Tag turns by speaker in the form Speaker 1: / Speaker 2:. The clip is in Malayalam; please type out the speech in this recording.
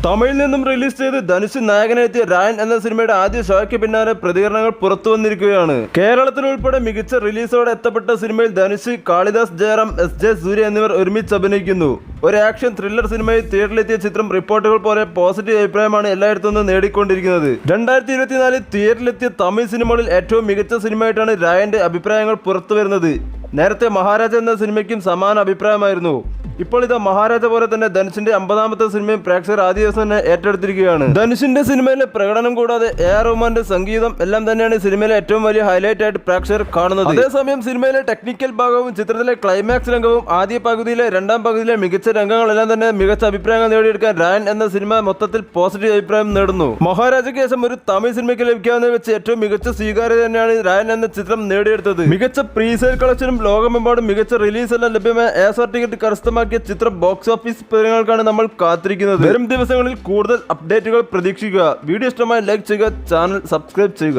Speaker 1: തമിഴിൽ നിന്നും റിലീസ് ചെയ്ത് ധനുഷ് നായകനെത്തിയ രായൻ എന്ന സിനിമയുടെ ആദ്യ ഷോയ്ക്ക് പിന്നാലെ പ്രതികരണങ്ങൾ പുറത്തു വന്നിരിക്കുകയാണ്. കേരളത്തിലുൾപ്പെടെ മികച്ച റിലീസോടെ എത്തപ്പെട്ട സിനിമയിൽ ധനുഷ്, കാളിദാസ് ജയറാം, എസ്.ജെ. സൂര്യ എന്നിവർ ഒരുമിച്ച് അഭിനയിക്കുന്നു. ഒരു ആക്ഷൻ ത്രില്ലർ സിനിമയിൽ തിയേറ്ററിലെത്തിയ ചിത്രം റിപ്പോർട്ടുകൾ പോലെ പോസിറ്റീവ് അഭിപ്രായമാണ് എല്ലായിടത്തു നിന്നും നേടിക്കൊണ്ടിരിക്കുന്നത്. 2024 തിയേറ്ററിലെത്തിയ തമിഴ് സിനിമകളിൽ ഏറ്റവും മികച്ച സിനിമയായിട്ടാണ് രായന്റെ അഭിപ്രായങ്ങൾ പുറത്തു വരുന്നത്. നേരത്തെ മഹാരാജ എന്ന സിനിമയ്ക്കും സമാന അഭിപ്രായമായിരുന്നു. ഇപ്പോൾ ഇത് മഹാരാജ പോലെ തന്നെ ധനുഷിന്റെ 50ാമത്തെ സിനിമയും പ്രേക്ഷകർ ആദ്യ ദിവസം തന്നെ ഏറ്റെടുത്തിരിക്കുകയാണ്. ധനുഷിന്റെ സിനിമയിലെ പ്രകടനം കൂടാതെ എ.ആർ. റഹ്മാന്റെ സംഗീതം എല്ലാം തന്നെയാണ് സിനിമയിലെ ഏറ്റവും വലിയ ഹൈലൈറ്റ് ആയിട്ട് പ്രേക്ഷകർ കാണുന്നത്. അതേസമയം സിനിമയിലെ ടെക്നിക്കൽ ഭാഗവും ചിത്രത്തിലെ ക്ലൈമാക്സ് രംഗവും ആദ്യ പകുതിയിലെ രണ്ടാം പകുതിയിലെ മികച്ച രംഗങ്ങളെല്ലാം തന്നെ മികച്ച അഭിപ്രായങ്ങൾ നേടിയെടുക്കാൻ രായൻ എന്ന സിനിമ മൊത്തത്തിൽ പോസിറ്റീവ് അഭിപ്രായം നേടുന്നു. മഹാരാജയ്ക്ക് ശേഷം ഒരു തമിഴ് സിനിമയ്ക്ക് ലഭിക്കാവുന്ന വെച്ച് ഏറ്റവും മികച്ച സ്വീകാര്യത തന്നെയാണ് രായൻ എന്ന ചിത്രം നേടിയെടുത്തത്. മികച്ച പ്രീസെയിൽ കളക്ഷനും ലോകമെമ്പാടും മികച്ച റിലീസ് എല്ലാം ലഭ്യമായ ASR ടിക്കറ്റ് കരസ്ഥമാക്കിയ ചിത്രം ബോക്സ് ഓഫീസ് വിവരങ്ങൾക്കാണ് നമ്മൾ കാത്തിരിക്കുന്നത്. വരും ദിവസങ്ങളിൽ കൂടുതൽ അപ്ഡേറ്റുകൾ പ്രതീക്ഷിക്കുക. വീഡിയോ ഇഷ്ടമായി ലൈക്ക് ചെയ്യുക, ചാനൽ സബ്സ്ക്രൈബ് ചെയ്യുക.